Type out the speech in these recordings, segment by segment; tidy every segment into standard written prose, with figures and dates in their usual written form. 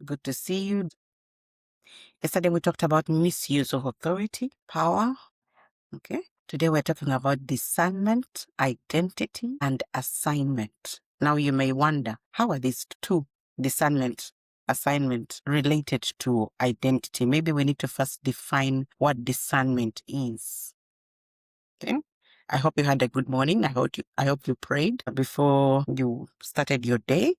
Good to see you. Yesterday we talked about misuse of authority, power. Okay. Today we're talking about discernment, identity, and assignment. Now you may wonder, how are these two, discernment, assignment, related to identity? Maybe we need to first define what discernment is. Okay. I hope you had a good morning. I hope you prayed before you started your day.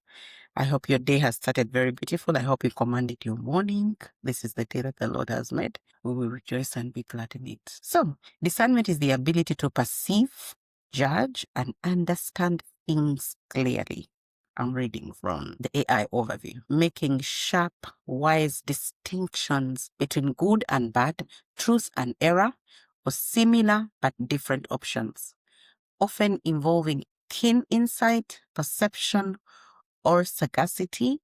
I hope your day has started very beautiful. I hope you commanded your morning. This is the day that the Lord has made. We will rejoice and be glad in it. So, discernment is the ability to perceive, judge, and understand things clearly. I'm reading from the AI overview. Making sharp, wise distinctions between good and bad, truth and error, or similar but different options, often involving keen insight, perception, or sagacity,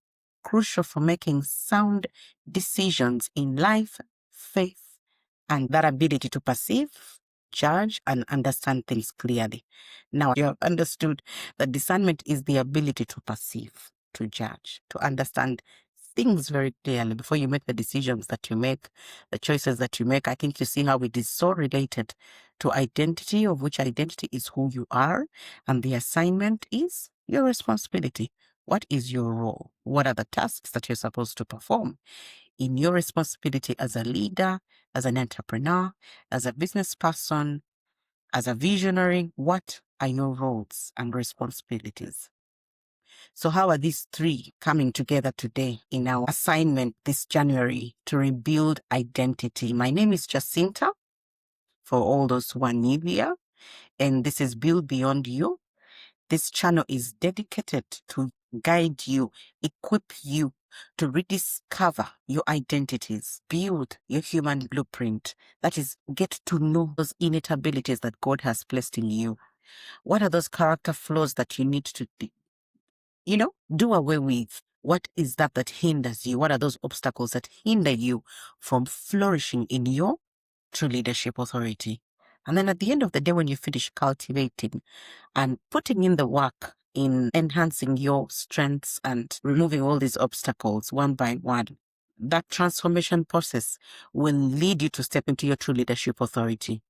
crucial for making sound decisions in life, faith, and that ability to perceive, judge, and understand things clearly. Now, you have understood that discernment is the ability to perceive, to judge, to understand things very clearly before you make the decisions that you make, the choices that you make. I think you see how it is so related to identity, of which identity is who you are, and the assignment is your responsibility. What is your role? What are the tasks that you're supposed to perform in your responsibility as a leader, as an entrepreneur, as a business person, as a visionary? What are your roles and responsibilities? So how are these three coming together today in our assignment this January to rebuild identity? My name is Jacinta, for all those who are new here, and this is Build Beyond You. This channel is dedicated to guide you, equip you to rediscover your identities, build your human blueprint. That is, get to know those innate abilities that God has placed in you. What are those character flaws that you need to, do away with? What is that hinders you? What are those obstacles that hinder you from flourishing in your true leadership authority? And then at the end of the day, when you finish cultivating and putting in the work in enhancing your strengths and removing all these obstacles one by one, that transformation process will lead you to step into your true leadership authority.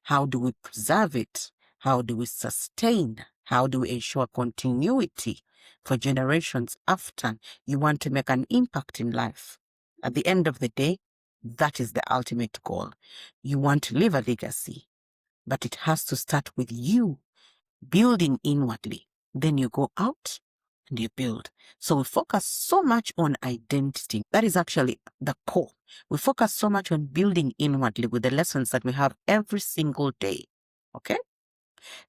How do we preserve it? How do we sustain? How do we ensure continuity for generations after you want to make an impact in life? At the end of the day, that is the ultimate goal. You want to leave a legacy, but it has to start with you building inwardly. Then you go out and you build. So we focus so much on identity. That is actually the core. We focus so much on building inwardly with the lessons that we have every single day. Okay?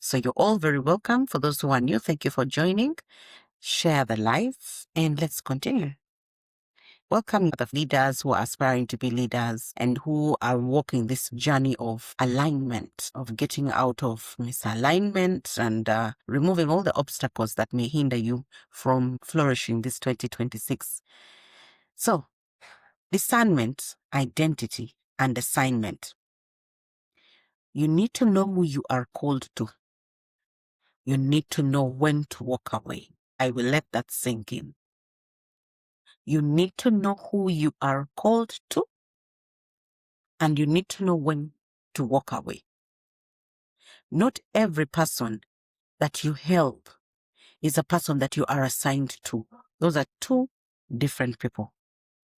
So you're all very welcome. For those who are new, thank you for joining. Share the live and let's continue. Welcome the leaders who are aspiring to be leaders and who are walking this journey of alignment, of getting out of misalignment and removing all the obstacles that may hinder you from flourishing this 2026. So, discernment, identity, and assignment. You need to know who you are called to. You need to know when to walk away. I will let that sink in. You need to know who you are called to, and you need to know when to walk away. Not every person that you help is a person that you are assigned to. Those are two different people.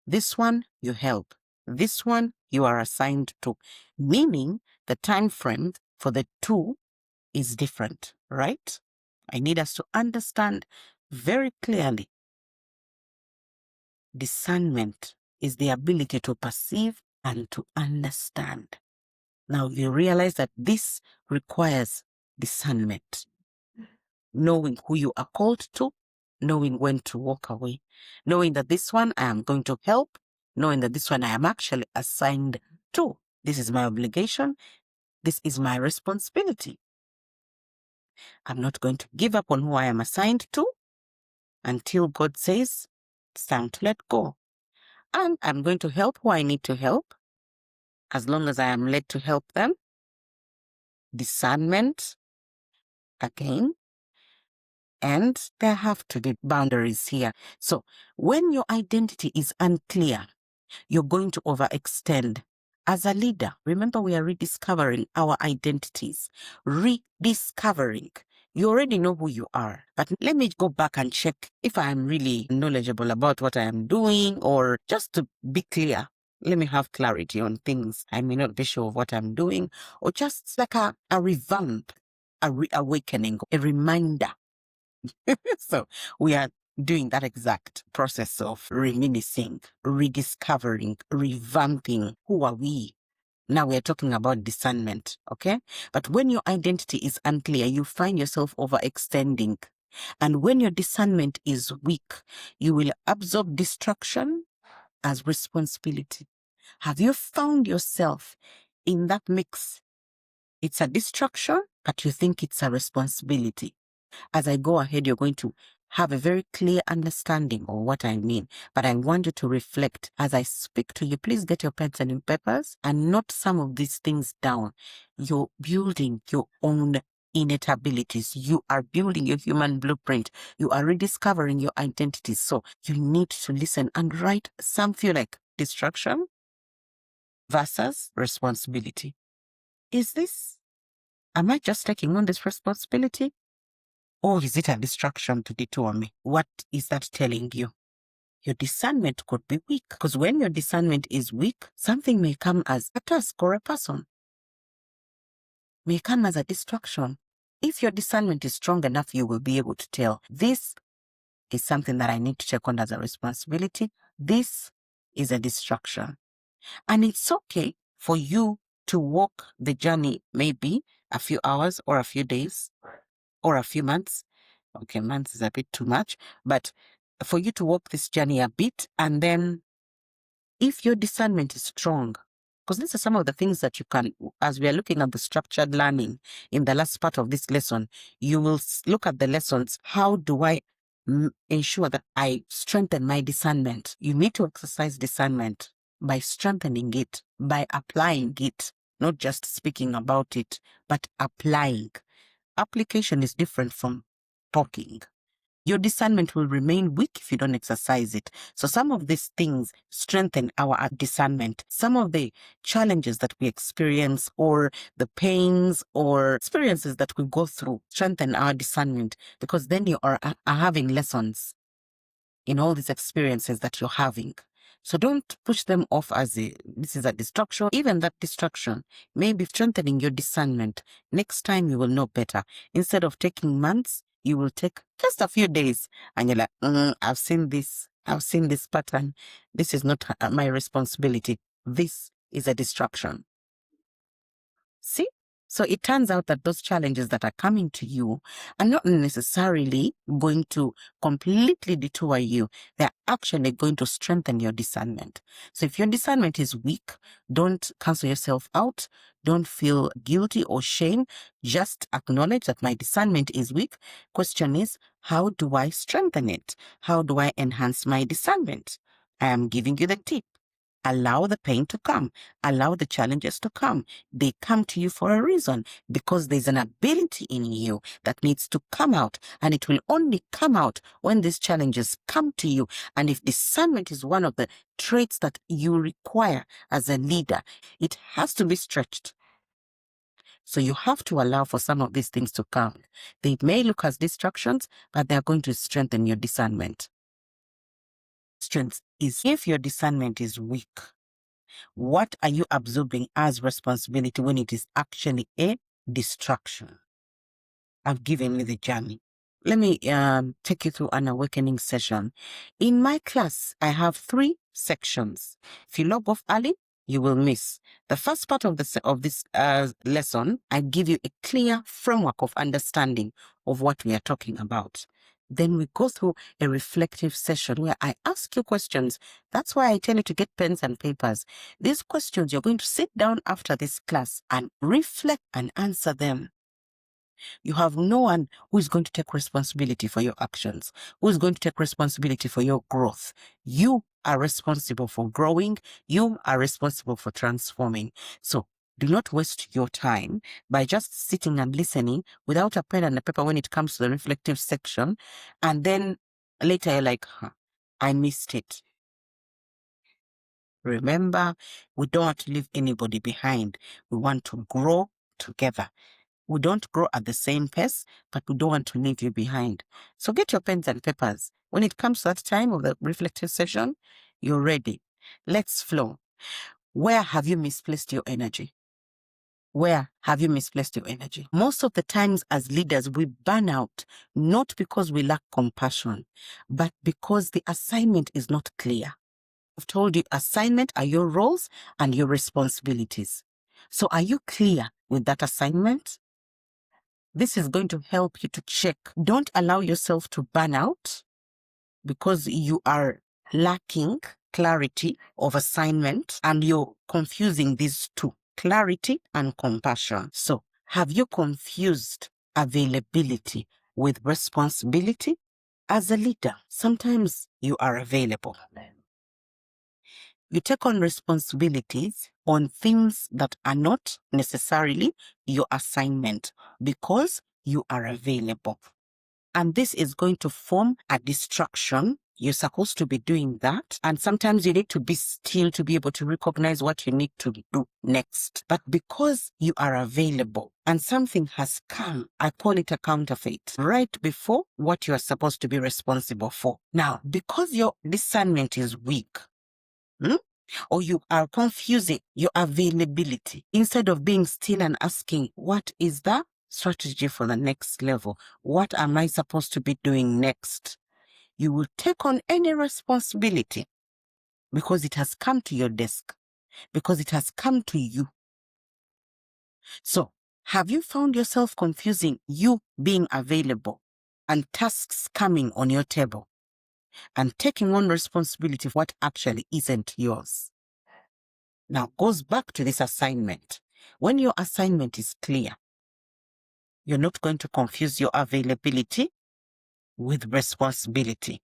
This one you help. This one you are assigned to. Meaning the time frame for the two is different, right? I need us to understand very clearly. Discernment is the ability to perceive and to understand. Now you realize that this requires discernment. Knowing who you are called to, knowing when to walk away, knowing that this one I am going to help, knowing that this one I am actually assigned to. This is my obligation. This is my responsibility. I'm not going to give up on who I am assigned to until God says it's time to let go. And I'm going to help who I need to help as long as I am led to help them. Discernment, again, And there have to be boundaries here. So when your identity is unclear, you're going to overextend. As a leader, remember we are rediscovering our identities. Rediscovering. You already know who you are, but let me go back and check if I am really knowledgeable about what I am doing, or just to be clear. Let me have clarity on things. I may not be sure of what I'm doing, or just like a revamp, a reawakening, a reminder. So we are doing that exact process of reminiscing, rediscovering, revamping. Who are we? Now we're talking about discernment, okay? But when your identity is unclear, you find yourself overextending. And when your discernment is weak, you will absorb distraction as responsibility. Have you found yourself in that mix? It's a distraction, but you think it's a responsibility. As I go ahead, you're going to have a very clear understanding of what I mean. But I want you to reflect as I speak to you. Please get your pens and papers and note some of these things down. You're building your own innate abilities. You are building your human blueprint. You are rediscovering your identities. So you need to listen and write. Some feel like distraction versus responsibility. Am I just taking on this responsibility? Or is it a distraction to detour me? What is that telling you? Your discernment could be weak, because when your discernment is weak, something may come as a task or a person, may come as a distraction. If your discernment is strong enough, you will be able to tell, this is something that I need to take on as a responsibility. This is a distraction. And it's okay for you to walk the journey, maybe a few hours or a few days or a few months. Okay, months is a bit too much, but for you to walk this journey a bit, and then if your discernment is strong, because these are some of the things that you can, as we are looking at the structured learning in the last part of this lesson, you will look at the lessons. How do I ensure that I strengthen my discernment? You need to exercise discernment by strengthening it, by applying it, not just speaking about it, but applying. Application is different from talking. Your discernment will remain weak if you don't exercise it. So some of these things strengthen our discernment. Some of the challenges that we experience, or the pains or experiences that we go through, strengthen our discernment, because then you are having lessons in all these experiences that you're having. So don't push them off as this is a distraction. Even that distraction may be strengthening your discernment. Next time you will know better. Instead of taking months, you will take just a few days, and you're like, I've seen this pattern. This is not my responsibility. This is a distraction. See? So it turns out that those challenges that are coming to you are not necessarily going to completely detour you. They're actually going to strengthen your discernment. So if your discernment is weak, don't cancel yourself out. Don't feel guilty or shame. Just acknowledge that my discernment is weak. Question is, how do I strengthen it? How do I enhance my discernment? I am giving you the tip. Allow the pain to come. Allow the challenges to come. They come to you for a reason, because there's an ability in you that needs to come out, and it will only come out when these challenges come to you. And if discernment is one of the traits that you require as a leader, it has to be stretched. So you have to allow for some of these things to come. They may look as distractions, but they're going to strengthen your discernment. Strength is if your discernment is weak. What are you absorbing as responsibility when it is actually a distraction? I've given you the journey. Let me take you through an awakening session. In my class, I have 3 sections. If you log off early, you will miss. The first part of this lesson, I give you a clear framework of understanding of what we are talking about. Then we go through a reflective session where I ask you questions. That's why I tell you to get pens and papers. These questions, you're going to sit down after this class and reflect and answer them. You have no one who is going to take responsibility for your actions, who is going to take responsibility for your growth. You are responsible for growing. You are responsible for transforming. So Do not waste your time by just sitting and listening without a pen and a paper when it comes to the reflective section. And then later you're like, I missed it. Remember, we don't want to leave anybody behind. We want to grow together. We don't grow at the same pace, but we don't want to leave you behind. So get your pens and papers. When it comes to that time of the reflective session, you're ready. Let's flow. Where have you misplaced your energy? Where have you misplaced your energy? Most of the times as leaders, we burn out, not because we lack compassion, but because the assignment is not clear. I've told you assignment are your roles and your responsibilities. So are you clear with that assignment? This is going to help you to check. Don't allow yourself to burn out because you are lacking clarity of assignment and you're confusing these two, clarity and compassion. So have you confused availability with responsibility? As a leader, sometimes you are available. You take on responsibilities on things that are not necessarily your assignment because you are available. And this is going to form a distraction. You're supposed to be doing that. And sometimes you need to be still to be able to recognize what you need to do next. But because you are available and something has come, I call it a counterfeit, right before what you are supposed to be responsible for. Now, because your discernment is weak, or you are confusing your availability, instead of being still and asking, what is the strategy for the next level? What am I supposed to be doing next? You will take on any responsibility because it has come to your desk, because it has come to you. So, have you found yourself confusing you being available and tasks coming on your table and taking on responsibility for what actually isn't yours? Now, goes back to this assignment. When your assignment is clear, you're not going to confuse your availability with responsibility.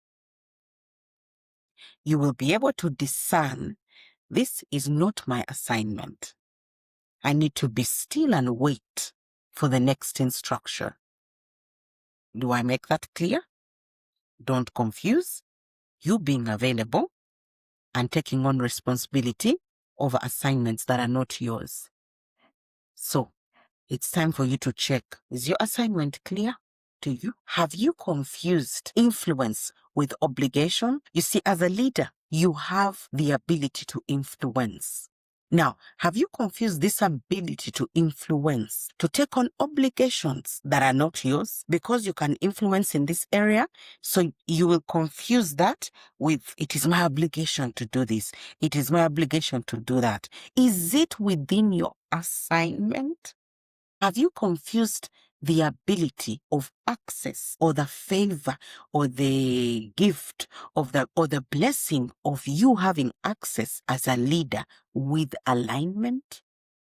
You will be able to discern, this is not my assignment. I need to be still and wait for the next instruction. Do I make that clear? Don't confuse you being available and taking on responsibility over assignments that are not yours. So, it's time for you to check. Is your assignment clear to you? Have you confused influence with obligation? You see, as a leader, you have the ability to influence. Now, have you confused this ability to influence, to take on obligations that are not yours because you can influence in this area? So you will confuse that with, it is my obligation to do this. It is my obligation to do that. Is it within your assignment? Have you confused the ability of access or the favor or the gift of the blessing of you having access as a leader with alignment?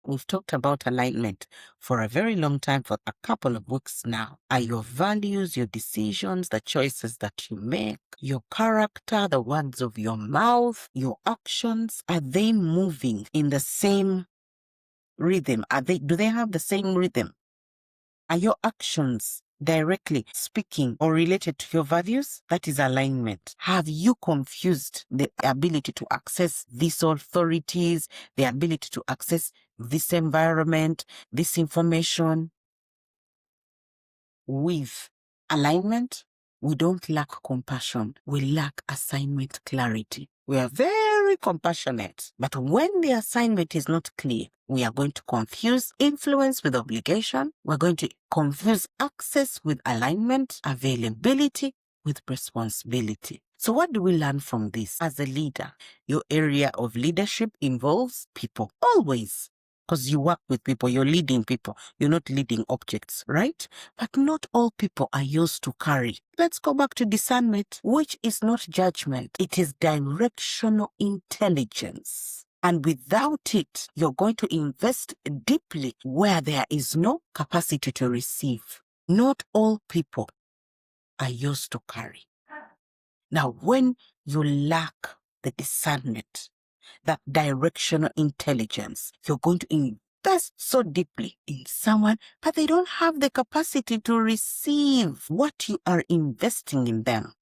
We've talked about alignment for a very long time, for a couple of weeks now. Are your values, your decisions, the choices that you make, your character, the words of your mouth, your actions, are they moving in the same rhythm? Do they have the same rhythm? Are your actions directly speaking or related to your values? That is alignment. Have you confused the ability to access these authorities, the ability to access this environment, this information with alignment? We don't lack compassion. We lack assignment clarity. We are very compassionate, but when the assignment is not clear, we are going to confuse influence with obligation. We're going to confuse access with alignment, availability with responsibility. So what do we learn from this? As a leader, your area of leadership involves people, always. Because you work with people, you're leading people, you're not leading objects, right? But not all people are yours to carry. Let's go back to discernment, which is not judgment. It is directional intelligence. And without it, you're going to invest deeply where there is no capacity to receive. Not all people are yours to carry. Now, when you lack the discernment, that directional intelligence, you're going to invest so deeply in someone, but they don't have the capacity to receive what you are investing in them.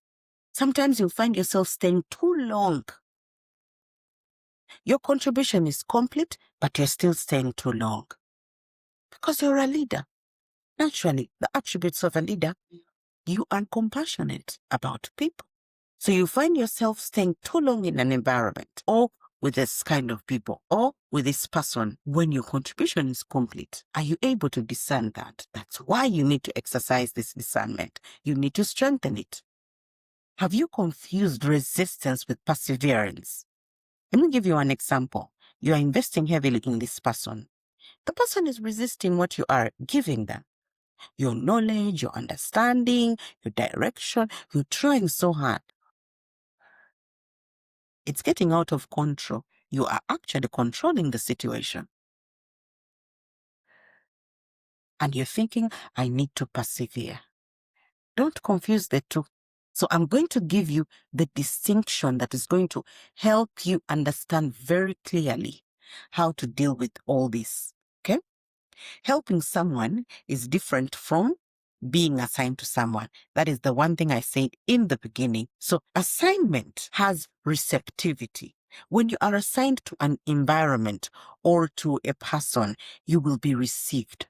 Sometimes you'll find yourself staying too long. Your contribution is complete, but you're still staying too long. Because you're a leader. Naturally, the attributes of a leader, you are compassionate about people. So you find yourself staying too long in an environment or with this kind of people or with this person when your contribution is complete. Are you able to discern that? That's why you need to exercise this discernment. You need to strengthen it. Have you confused resistance with perseverance? Let me give you an example. You are investing heavily in this person. The person is resisting what you are giving them. Your knowledge, your understanding, your direction. You're trying so hard. It's getting out of control. You are actually controlling the situation. And you're thinking, I need to persevere. Don't confuse the two. So I'm going to give you the distinction that is going to help you understand very clearly how to deal with all this. Okay? Helping someone is different from being assigned to someone. That is the one thing I said in the beginning. So assignment has receptivity. When you are assigned to an environment or to a person, you will be received.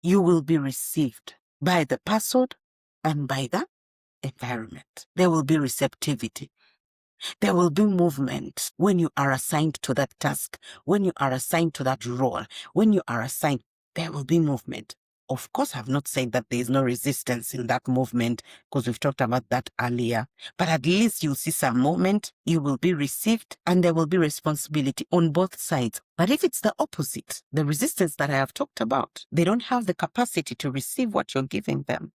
You will be received by the person and by the environment. There will be receptivity. There will be movement when you are assigned to that task, when you are assigned to that role, when you are assigned, there will be movement. Of course, I've not said that there is no resistance in that movement because we've talked about that earlier. But at least you'll see some movement, you will be received, and there will be responsibility on both sides. But if it's the opposite, the resistance that I have talked about, they don't have the capacity to receive what you're giving them.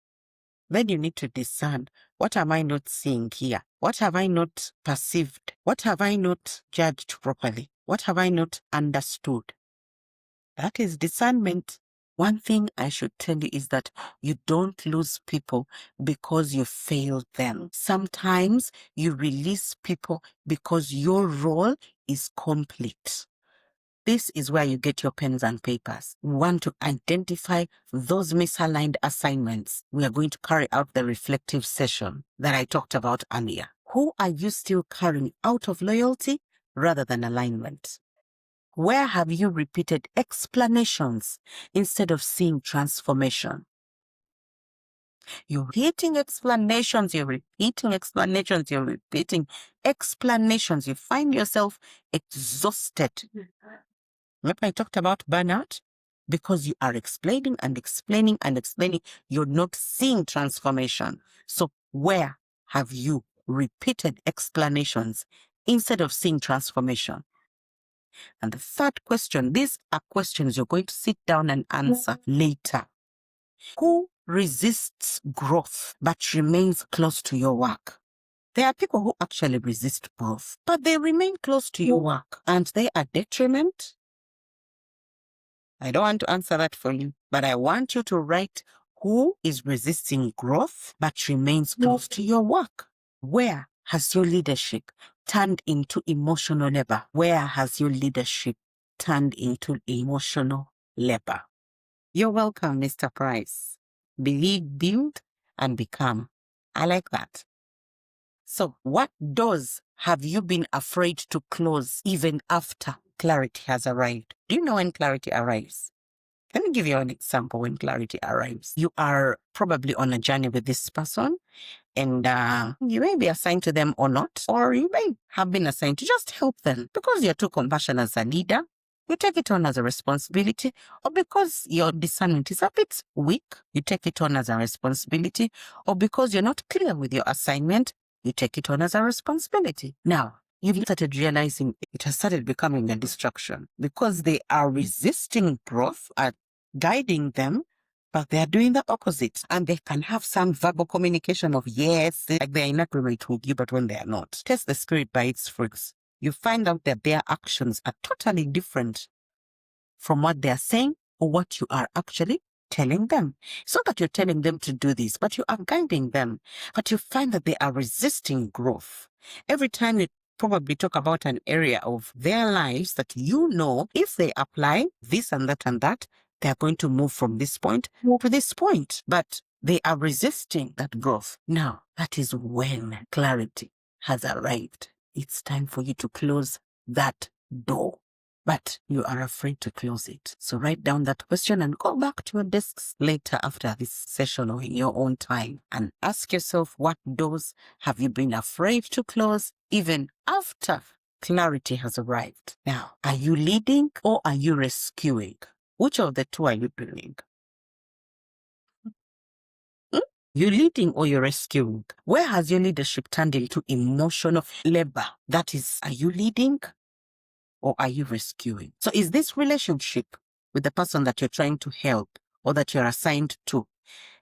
Then you need to discern, what am I not seeing here? What have I not perceived? What have I not judged properly? What have I not understood? That is discernment. One thing I should tell you is that you don't lose people because you failed them. Sometimes you release people because your role is complete. This is where you get your pens and papers. We want to identify those misaligned assignments. We are going to carry out the reflective session that I talked about earlier. Who are you still carrying out of loyalty rather than alignment? Where have you repeated explanations instead of seeing transformation? You're repeating explanations, you're repeating explanations, you're repeating explanations. You find yourself exhausted. Remember I talked about burnout? Because you are explaining and explaining and explaining, you're not seeing transformation. So where have you repeated explanations instead of seeing transformation? And the third question, these are questions you're going to sit down and answer later. Who resists growth but remains close to your work? There are people who actually resist growth, but they remain close to your work. Aren't they a detriment? I don't want to answer that for you, but I want you to write who is resisting growth but remains close to your work. Where has your leadership turned into emotional labor? Where has your leadership turned into emotional labor? You're welcome, Mr. Price. Believe, build, and become. I like that. So what doors have you been afraid to close even after clarity has arrived? Do you know when clarity arrives? Let me give you an example when clarity arrives. You are probably on a journey with this person and you may be assigned to them or not, or you may have been assigned to just help them because you're too compassionate as a leader. You take it on as a responsibility, or because your discernment is a bit weak, you take it on as a responsibility, or because you're not clear with your assignment, you take it on as a responsibility. Now, you've started realizing it has started becoming a distraction because they are resisting growth at guiding them, but they are doing the opposite. And they can have some verbal communication of yes, like they're in agreement with you, but when they are not. Test the spirit by its fruits. You find out that their actions are totally different from what they are saying or what you are actually telling them. It's not that you're telling them to do this, but you are guiding them. But you find that they are resisting growth. Every time you probably talk about an area of their lives that you know if they apply this and that, they're going to move from this point to this point. But they are resisting that growth. Now, that is when clarity has arrived. It's time for you to close that door. But you are afraid to close it. So write down that question and go back to your desks later after this session or in your own time and ask yourself, what doors have you been afraid to close even after clarity has arrived? Now, are you leading or are you rescuing? Which of the two are you doing? You leading or you're rescuing? Where has your leadership turned into emotional labor? That is, are you leading or are you rescuing? So is this relationship with the person that you're trying to help or that you're assigned to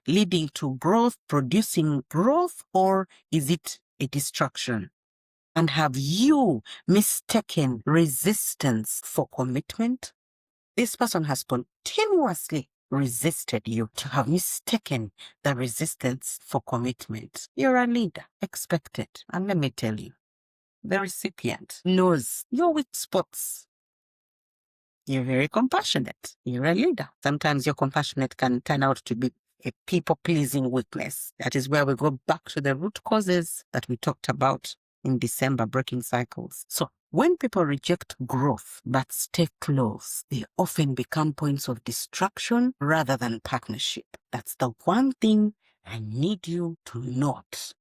leading to growth, producing growth, or is it a distraction? And have you mistaken resistance for commitment? This person has continuously resisted you. To have mistaken the resistance for commitment. You're a leader, expect it. And let me tell you, the recipient knows your weak spots. You're very compassionate. You're a leader. Sometimes your compassionate can turn out to be a people-pleasing weakness. That is where we go back to the root causes that we talked about in December, breaking cycles. So when people reject growth but stay close, they often become points of distraction rather than partnership. That's the one thing I need you to note.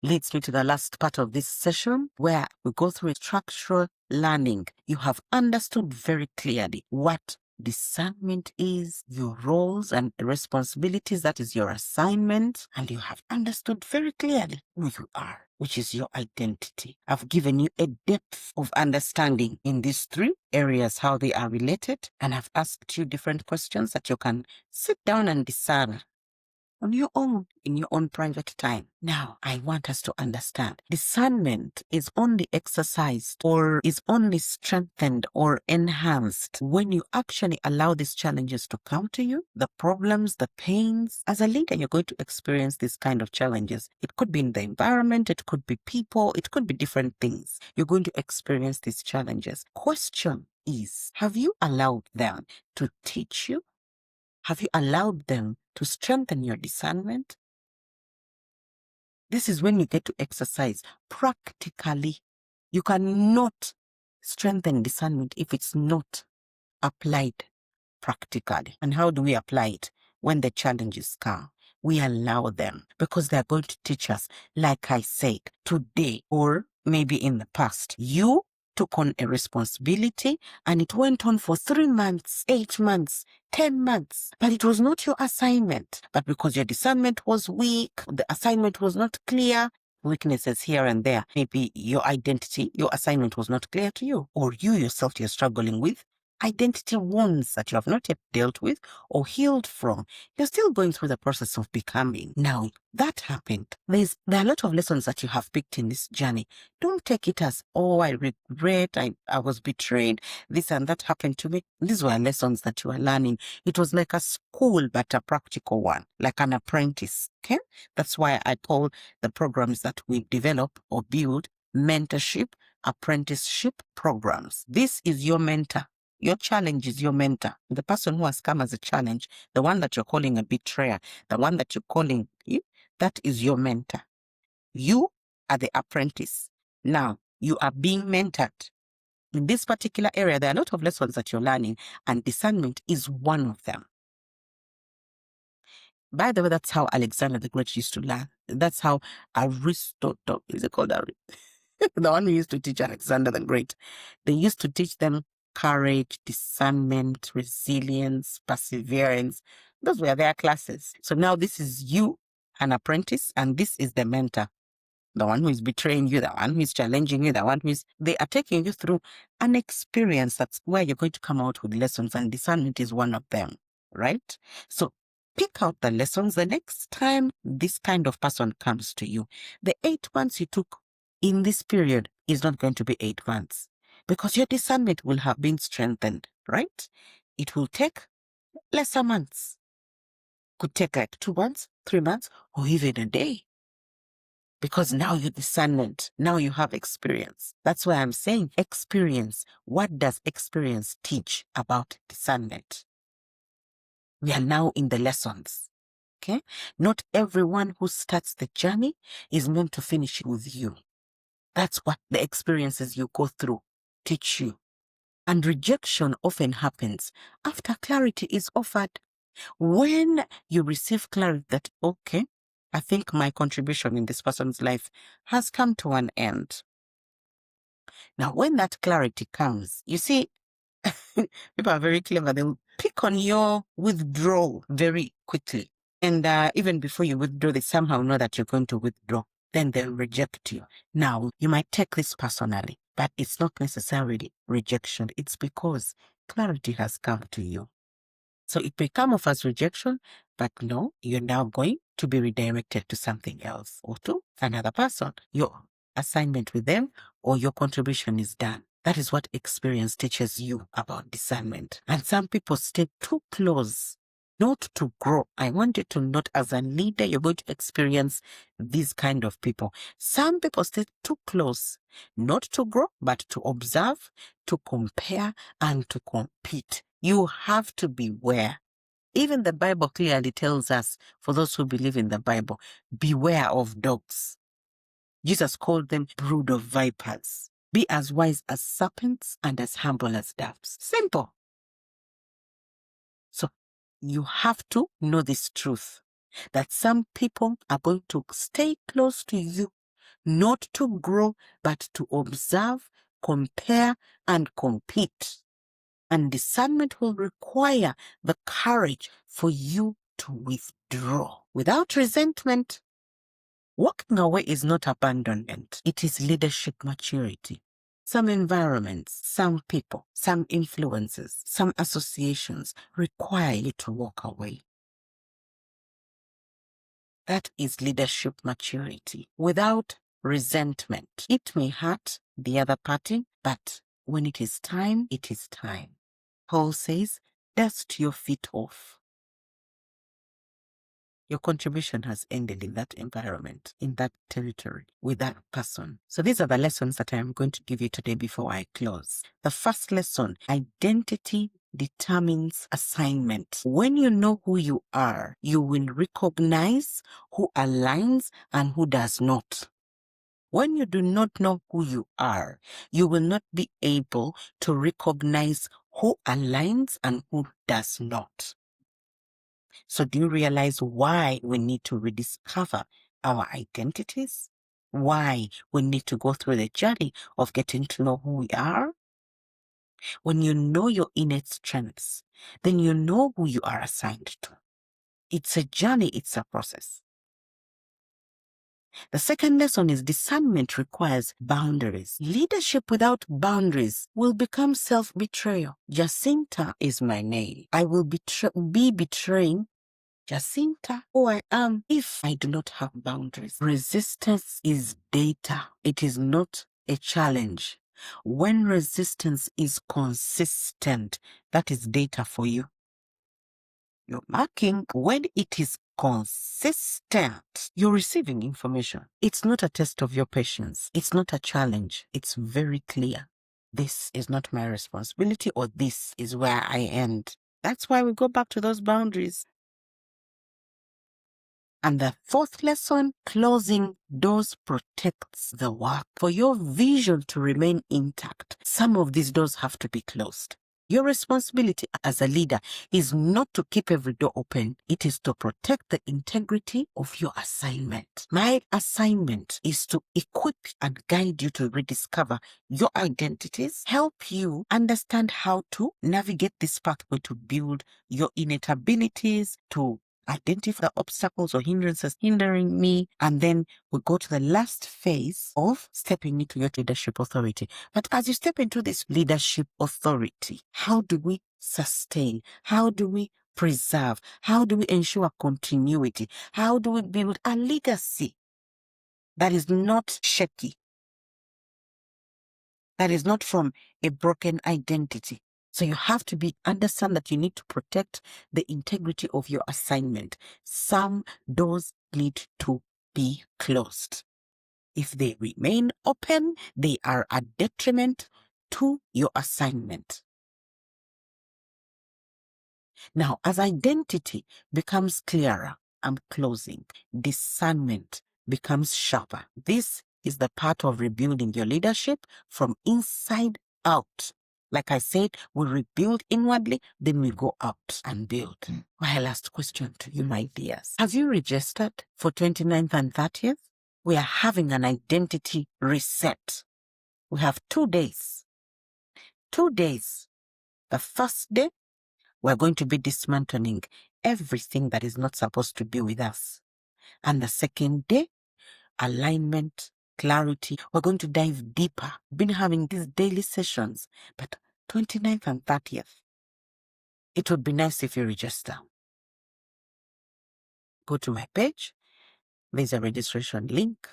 Leads me to the last part of this session where we go through structural learning. You have understood very clearly what discernment is, your roles and responsibilities, that is your assignment, and you have understood very clearly who you are, which is your identity. I've given you a depth of understanding in these three areas, how they are related, and I've asked you different questions that you can sit down and discern on your own, in your own private time. Now, I want us to understand discernment is only exercised or is only strengthened or enhanced when you actually allow these challenges to come to you, the problems, the pains. As a leader, you're going to experience these kind of challenges. It could be in the environment, it could be people, it could be different things. You're going to experience these challenges. Question is, have you allowed them to teach you? Have you allowed them to strengthen your discernment? This is when you get to exercise practically. You cannot strengthen discernment if it's not applied practically. And how do we apply it? When the challenges come, we allow them because they're going to teach us, like I said, today or maybe in the past. You took on a responsibility and it went on for 3 months, 8 months, 10 months, but it was not your assignment. But because your discernment was weak, the assignment was not clear, weaknesses here and there, maybe your identity, your assignment was not clear to you, or you yourself you're struggling with identity wounds that you have not yet dealt with or healed from. You're still going through the process of becoming. Now, that happened. There are a lot of lessons that you have picked in this journey. Don't take it as, oh, I regret, I was betrayed, this and that happened to me. These were lessons that you are learning. It was like a school, but a practical one, like an apprentice. Okay? That's why I call the programs that we develop or build mentorship, apprenticeship programs. This is your mentor. Your challenge is your mentor. The person who has come as a challenge, the one that you're calling a betrayer, the one that you're calling you, that is your mentor. You are the apprentice. Now, you are being mentored. In this particular area, there are a lot of lessons that you're learning, and discernment is one of them. By the way, that's how Alexander the Great used to learn. That's how Aristotle, is it called Aristotle? The one who used to teach Alexander the Great. They used to teach them courage, discernment, resilience, perseverance. Those were their classes. So now this is you, an apprentice, and this is the mentor. The one who is betraying you, the one who is challenging you, the one who is... They are taking you through an experience. That's where you're going to come out with lessons, and discernment is one of them, right? So pick out the lessons the next time this kind of person comes to you. The 8 months you took in this period is not going to be 8 months because your discernment will have been strengthened, right? It will take lesser months. Could take like 2 months, 3 months, or even a day. because now you discernment, now you have experience. That's why I'm saying experience. What does experience teach about discernment? We are now in the lessons. Okay? Not everyone who starts the journey is meant to finish it with you. That's what the experiences you go through teach you. And rejection often happens after clarity is offered. When you receive clarity that, okay, I think my contribution in this person's life has come to an end. Now, when that clarity comes, you see, people are very clever. They'll pick on your withdrawal very quickly. And even before you withdraw, they somehow know that you're going to withdraw. Then they'll reject you. Now, you might take this personally, but it's not necessarily rejection. It's because clarity has come to you. So it may come off as rejection, but no, you're now going to be redirected to something else or to another person. Your assignment with them or your contribution is done. That is what experience teaches you about discernment. And some people stay too close, not to grow. I want you to note, as a leader, you're going to experience these kind of people. Some people stay too close, not to grow, but to observe, to compare, and to compete. You have to beware. Even the Bible clearly tells us, for those who believe in the Bible, beware of dogs. Jesus called them brood of vipers. Be as wise as serpents and as humble as doves. Simple. So you have to know this truth, that some people are going to stay close to you, not to grow, but to observe, compare, and compete. And discernment will require the courage for you to withdraw without resentment. Walking away is not abandonment. It is leadership maturity. Some environments, some people, some influences, some associations require you to walk away. That is leadership maturity without resentment. It may hurt the other party, but when it is time, it is time. Paul says, dust your feet off. Your contribution has ended in that environment, in that territory, with that person. So these are the lessons that I am going to give you today before I close. The first lesson, identity determines assignment. When you know who you are, you will recognize who aligns and who does not. When you do not know who you are, you will not be able to recognize who aligns and who does not. So do you realize why we need to rediscover our identities? Why we need to go through the journey of getting to know who we are? When you know your innate strengths, then you know who you are assigned to. It's a journey, it's a process. The second lesson is discernment requires boundaries. Leadership without boundaries will become self-betrayal. Jacinta is my name. I will be betraying Jacinta, who I am, if I do not have boundaries. Resistance is data. It is not a challenge. When resistance is consistent, that is data for you. You're marking when it is consistent. You're receiving information. It's not a test of your patience. It's not a challenge. It's very clear. This is not my responsibility, or this is where I end. That's why we go back to those boundaries. And the fourth lesson, closing doors protects the work. For your vision to remain intact, some of these doors have to be closed. Your responsibility as a leader is not to keep every door open. It is to protect the integrity of your assignment. My assignment is to equip and guide you to rediscover your identities, help you understand how to navigate this pathway to build your innate abilities, to identify the obstacles or hindrances hindering me, and then we go to the last phase of stepping into your leadership authority. But as you step into this leadership authority, how do we sustain? How do we preserve? How do we ensure continuity? How do we build a legacy that is not shaky, that is not from a broken identity? So you have to understand that you need to protect the integrity of your assignment. Some doors need to be closed. If they remain open, they are a detriment to your assignment. Now, as identity becomes clearer, I'm closing, discernment becomes sharper. This is the part of rebuilding your leadership from inside out. Like I said, we rebuild inwardly, then we go out and build. My last question to you, my dears. Have you registered for 29th and 30th? We are having an identity reset. We have 2 days. 2 days. The first day, we're going to be dismantling everything that is not supposed to be with us. And the second day, alignment, clarity. We're going to dive deeper. Been having these daily sessions, but 29th and 30th, it would be nice if you register. Go to my page. There's a registration link.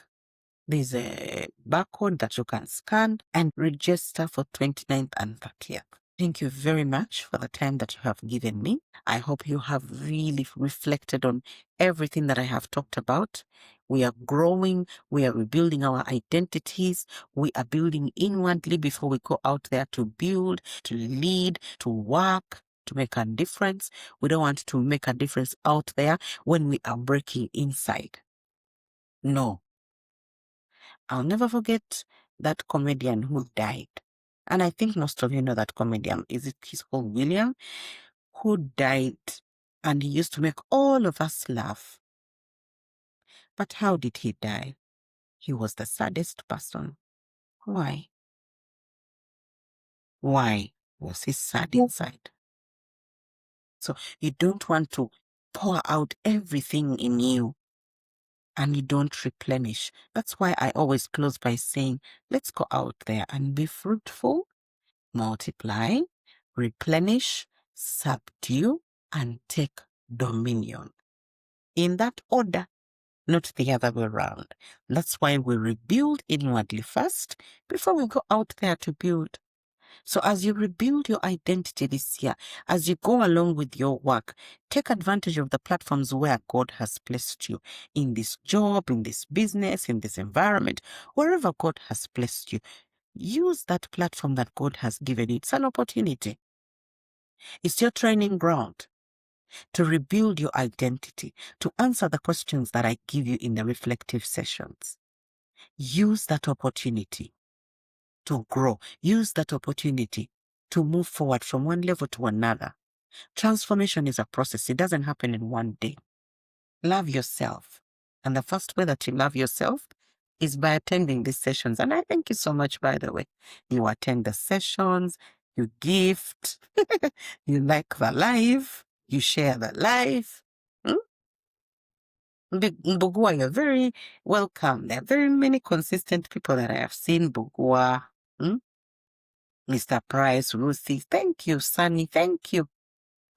There's a barcode that you can scan and register for 29th and 30th. Thank you very much for the time that you have given me. I hope you have really reflected on everything that I have talked about. We are growing. We are rebuilding our identities. We are building inwardly before we go out there to build, to lead, to work, to make a difference. We don't want to make a difference out there when we are breaking inside. No. I'll never forget that comedian who died. And I think most of you know that comedian. He's called William, who died, and he used to make all of us laugh. But how did he die? He was the saddest person. Why? Why was he sad inside? So you don't want to pour out everything in you and you don't replenish. That's why I always close by saying, let's go out there and be fruitful, multiply, replenish, subdue, and take dominion. In that order, not the other way around. That's why we rebuild inwardly first before we go out there to build. So as you rebuild your identity this year, as you go along with your work, take advantage of the platforms where God has placed you, in this job, in this business, in this environment, wherever God has placed you. Use that platform that God has given you. It's an opportunity. It's your training ground to rebuild your identity, to answer the questions that I give you in the reflective sessions. Use that opportunity to grow. Use that opportunity to move forward from one level to another. Transformation is a process. It doesn't happen in one day. Love yourself. And the first way that you love yourself is by attending these sessions. And I thank you so much, by the way. You attend the sessions, you gift, you like the live, you share the live. Mbugua, you're very welcome. There are very many consistent people that I have seen. Mbugua, Mr. Price, Ruthie, thank you. Sunny, thank you.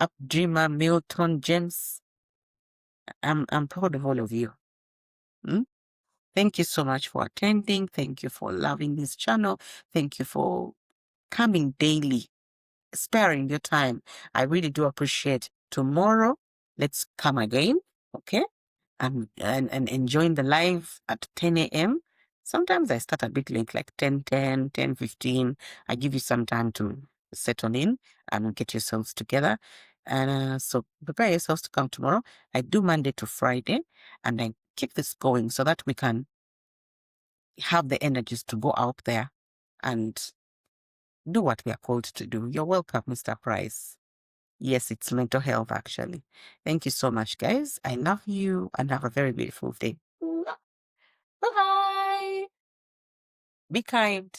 Updreamer, Milton, James. I'm proud of all of you. Thank you so much for attending. Thank you for loving this channel. Thank you for coming daily, sparing your time. I really do appreciate. Tomorrow, let's come again, okay? And enjoying the live at 10 a.m. Sometimes I start a bit late, like 10:10, 10:15. I give you some time to settle in and get yourselves together. And so prepare yourselves to come tomorrow. I do Monday to Friday, and I keep this going so that we can have the energies to go out there and do what we are called to do. You're welcome, Mr. Price. Yes, it's mental health, actually. Thank you so much, guys. I love you and have a very beautiful day. Bye-bye. Be kind.